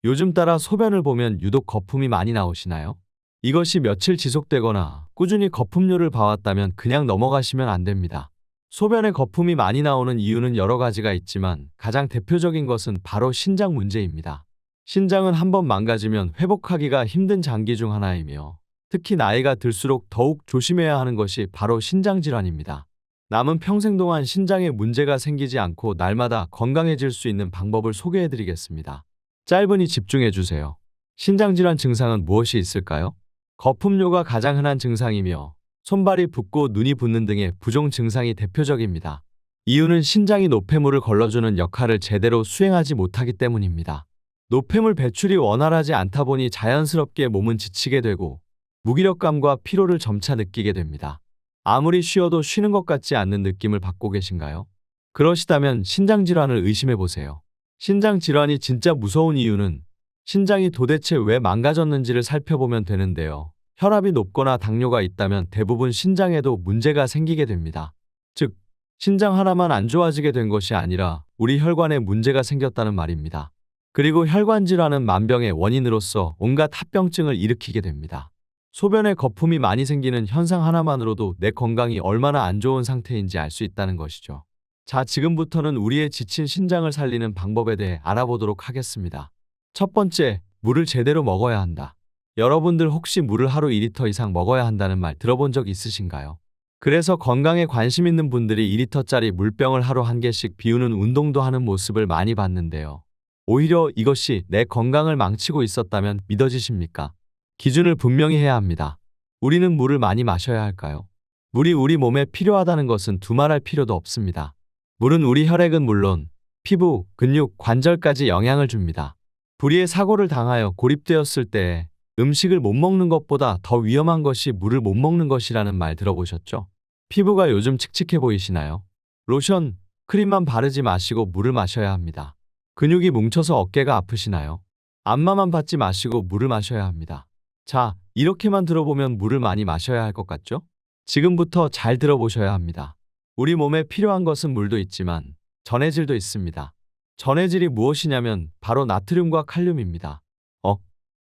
요즘 따라 소변을 보면 유독 거품이 많이 나오시나요? 이것이 며칠 지속되거나 꾸준히 거품료를 봐왔다면 그냥 넘어가시면 안 됩니다. 소변에 거품이 많이 나오는 이유는 여러 가지가 있지만 가장 대표적인 것은 바로 신장 문제입니다. 신장은 한번 망가지면 회복하기가 힘든 장기 중 하나이며 특히 나이가 들수록 더욱 조심해야 하는 것이 바로 신장 질환입니다. 남은 평생 동안 신장에 문제가 생기지 않고 날마다 건강해질 수 있는 방법을 소개해 드리겠습니다. 짧으니 집중해 주세요. 신장질환 증상은 무엇이 있을까요? 거품료가 가장 흔한 증상이며 손발이 붓고 눈이 붓는 등의 부종 증상이 대표적입니다. 이유는 신장이 노폐물을 걸러주는 역할을 제대로 수행하지 못하기 때문입니다. 노폐물 배출이 원활하지 않다 보니 자연스럽게 몸은 지치게 되고 무기력감과 피로를 점차 느끼게 됩니다. 아무리 쉬어도 쉬는 것 같지 않는 느낌을 받고 계신가요? 그러시다면 신장질환을 의심해 보세요. 신장질환이 진짜 무서운 이유는 신장이 도대체 왜 망가졌는지를 살펴보면 되는데요. 혈압이 높거나 당뇨가 있다면 대부분 신장에도 문제가 생기게 됩니다. 즉, 신장 하나만 안 좋아지게 된 것이 아니라 우리 혈관에 문제가 생겼다는 말입니다. 그리고 혈관 질환은 만병의 원인으로서 온갖 합병증을 일으키게 됩니다. 소변에 거품이 많이 생기는 현상 하나만으로도 내 건강이 얼마나 안 좋은 상태인지 알 수 있다는 것이죠. 자, 지금부터는 우리의 지친 신장을 살리는 방법에 대해 알아보도록 하겠습니다. 첫 번째, 물을 제대로 먹어야 한다. 여러분들 혹시 물을 하루 2리터 이상 먹어야 한다는 말 들어본 적 있으신가요? 그래서 건강에 관심 있는 분들이 2리터짜리 물병을 하루 한 개씩 비우는 운동도 하는 모습을 많이 봤는데요. 오히려 이것이 내 건강을 망치고 있었다면 믿어지십니까? 기준을 분명히 해야 합니다. 우리는 물을 많이 마셔야 할까요? 물이 우리 몸에 필요하다는 것은 두말할 필요도 없습니다. 물은 우리 혈액은 물론 피부, 근육, 관절까지 영향을 줍니다. 불의의 사고를 당하여 고립되었을 때 음식을 못 먹는 것보다 더 위험한 것이 물을 못 먹는 것이라는 말 들어보셨죠? 피부가 요즘 칙칙해 보이시나요? 로션, 크림만 바르지 마시고 물을 마셔야 합니다. 근육이 뭉쳐서 어깨가 아프시나요? 안마만 받지 마시고 물을 마셔야 합니다. 자, 이렇게만 들어보면 물을 많이 마셔야 할 것 같죠? 지금부터 잘 들어보셔야 합니다. 우리 몸에 필요한 것은 물도 있지만 전해질도 있습니다. 전해질이 무엇이냐면 바로 나트륨과 칼륨입니다.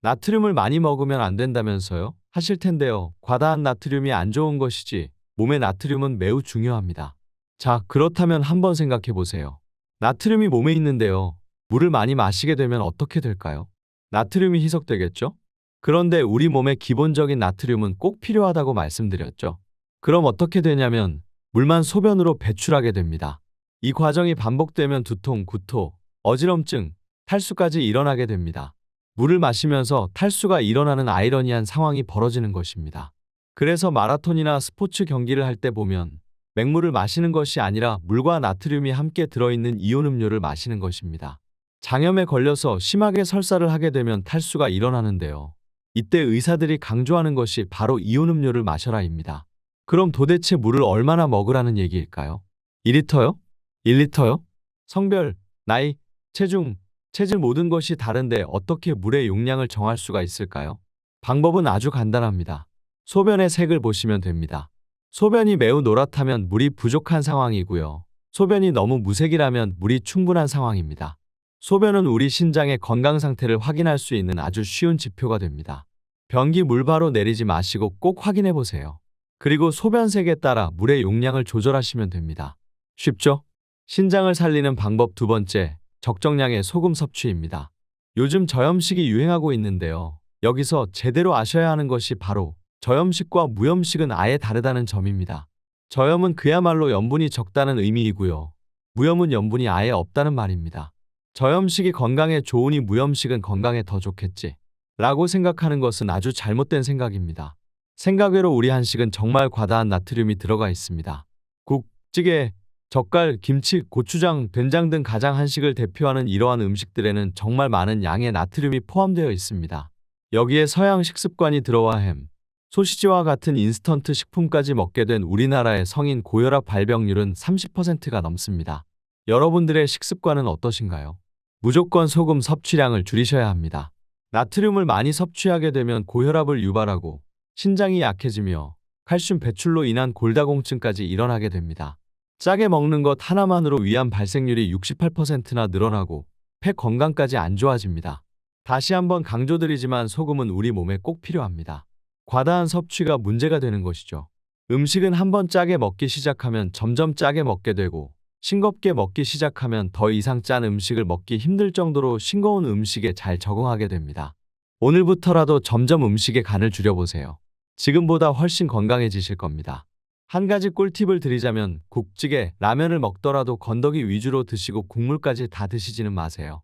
나트륨을 많이 먹으면 안 된다면서요? 하실 텐데요. 과다한 나트륨이 안 좋은 것이지 몸의 나트륨은 매우 중요합니다. 자, 그렇다면 한번 생각해 보세요. 나트륨이 몸에 있는데요. 물을 많이 마시게 되면 어떻게 될까요? 나트륨이 희석되겠죠? 그런데 우리 몸에 기본적인 나트륨은 꼭 필요하다고 말씀드렸죠. 그럼 어떻게 되냐면 물만 소변으로 배출하게 됩니다. 이 과정이 반복되면 두통, 구토, 어지럼증, 탈수까지 일어나게 됩니다. 물을 마시면서 탈수가 일어나는 아이러니한 상황이 벌어지는 것입니다. 그래서 마라톤이나 스포츠 경기를 할 때 보면 맹물을 마시는 것이 아니라 물과 나트륨이 함께 들어있는 이온 음료를 마시는 것입니다. 장염에 걸려서 심하게 설사를 하게 되면 탈수가 일어나는데요. 이때 의사들이 강조하는 것이 바로 이온 음료를 마셔라입니다. 그럼 도대체 물을 얼마나 먹으라는 얘기일까요? 2리터요? 1리터요? 성별, 나이, 체중, 체질 모든 것이 다른데 어떻게 물의 용량을 정할 수가 있을까요? 방법은 아주 간단합니다. 소변의 색을 보시면 됩니다. 소변이 매우 노랗다면 물이 부족한 상황이고요. 소변이 너무 무색이라면 물이 충분한 상황입니다. 소변은 우리 신장의 건강 상태를 확인할 수 있는 아주 쉬운 지표가 됩니다. 변기 물 바로 내리지 마시고 꼭 확인해 보세요. 그리고 소변색에 따라 물의 용량을 조절하시면 됩니다. 쉽죠? 신장을 살리는 방법 두 번째, 적정량의 소금 섭취입니다. 요즘 저염식이 유행하고 있는데요. 여기서 제대로 아셔야 하는 것이 바로 저염식과 무염식은 아예 다르다는 점입니다. 저염은 그야말로 염분이 적다는 의미이고요. 무염은 염분이 아예 없다는 말입니다. 저염식이 건강에 좋으니 무염식은 건강에 더 좋겠지 라고 생각하는 것은 아주 잘못된 생각입니다. 생각외로 우리 한식은 정말 과다한 나트륨이 들어가 있습니다. 국, 찌개, 젓갈, 김치, 고추장, 된장 등 가장 한식을 대표하는 이러한 음식들에는 정말 많은 양의 나트륨이 포함되어 있습니다. 여기에 서양 식습관이 들어와 햄, 소시지와 같은 인스턴트 식품까지 먹게 된 우리나라의 성인 고혈압 발병률은 30%가 넘습니다. 여러분들의 식습관은 어떠신가요? 무조건 소금 섭취량을 줄이셔야 합니다. 나트륨을 많이 섭취하게 되면 고혈압을 유발하고 신장이 약해지며 칼슘 배출로 인한 골다공증까지 일어나게 됩니다. 짜게 먹는 것 하나만으로 위암 발생률이 68%나 늘어나고 폐 건강까지 안 좋아집니다. 다시 한번 강조드리지만 소금은 우리 몸에 꼭 필요합니다. 과다한 섭취가 문제가 되는 것이죠. 음식은 한번 짜게 먹기 시작하면 점점 짜게 먹게 되고 싱겁게 먹기 시작하면 더 이상 짠 음식을 먹기 힘들 정도로 싱거운 음식에 잘 적응하게 됩니다. 오늘부터라도 점점 음식의 간을 줄여보세요. 지금보다 훨씬 건강해지실 겁니다. 한 가지 꿀팁을 드리자면 국찌개, 라면을 먹더라도 건더기 위주로 드시고 국물까지 다 드시지는 마세요.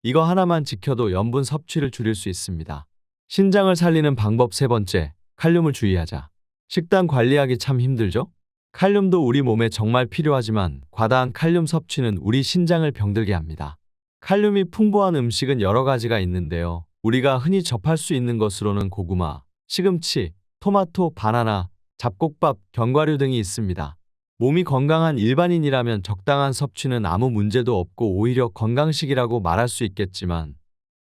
이거 하나만 지켜도 염분 섭취를 줄일 수 있습니다. 신장을 살리는 방법 세 번째, 칼륨을 주의하자. 식단 관리하기 참 힘들죠? 칼륨도 우리 몸에 정말 필요하지만 과다한 칼륨 섭취는 우리 신장을 병들게 합니다. 칼륨이 풍부한 음식은 여러 가지가 있는데요. 우리가 흔히 접할 수 있는 것으로는 고구마, 시금치, 토마토, 바나나, 잡곡밥, 견과류 등이 있습니다. 몸이 건강한 일반인이라면 적당한 섭취는 아무 문제도 없고 오히려 건강식이라고 말할 수 있겠지만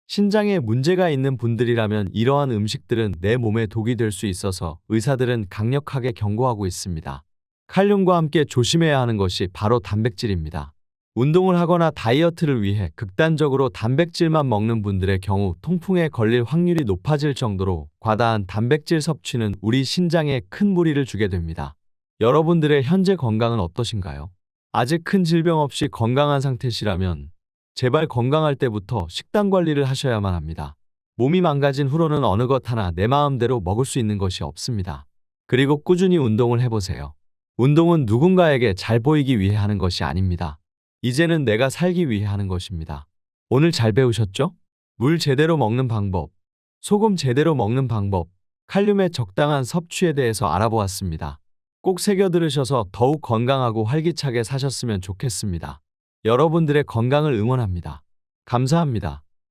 신장에 문제가 있는 분들이라면 이러한 음식들은 내 몸에 독이 될 수 있어서 의사들은 강력하게 경고하고 있습니다. 칼륨과 함께 조심해야 하는 것이 바로 단백질입니다. 운동을 하거나 다이어트를 위해 극단적으로 단백질만 먹는 분들의 경우 통풍에 걸릴 확률이 높아질 정도로 과다한 단백질 섭취는 우리 신장에 큰 무리를 주게 됩니다. 여러분들의 현재 건강은 어떠신가요? 아직 큰 질병 없이 건강한 상태시라면 제발 건강할 때부터 식단 관리를 하셔야만 합니다. 몸이 망가진 후로는 어느 것 하나 내 마음대로 먹을 수 있는 것이 없습니다. 그리고 꾸준히 운동을 해보세요. 운동은 누군가에게 잘 보이기 위해 하는 것이 아닙니다. 이제는 내가 살기 위해 하는 것입니다. 오늘 잘 배우셨죠? 물 제대로 먹는 방법, 소금 제대로 먹는 방법, 칼륨의 적당한 섭취에 대해서 알아보았습니다. 꼭 새겨 들으셔서 더욱 건강하고 활기차게 사셨으면 좋겠습니다. 여러분들의 건강을 응원합니다. 감사합니다.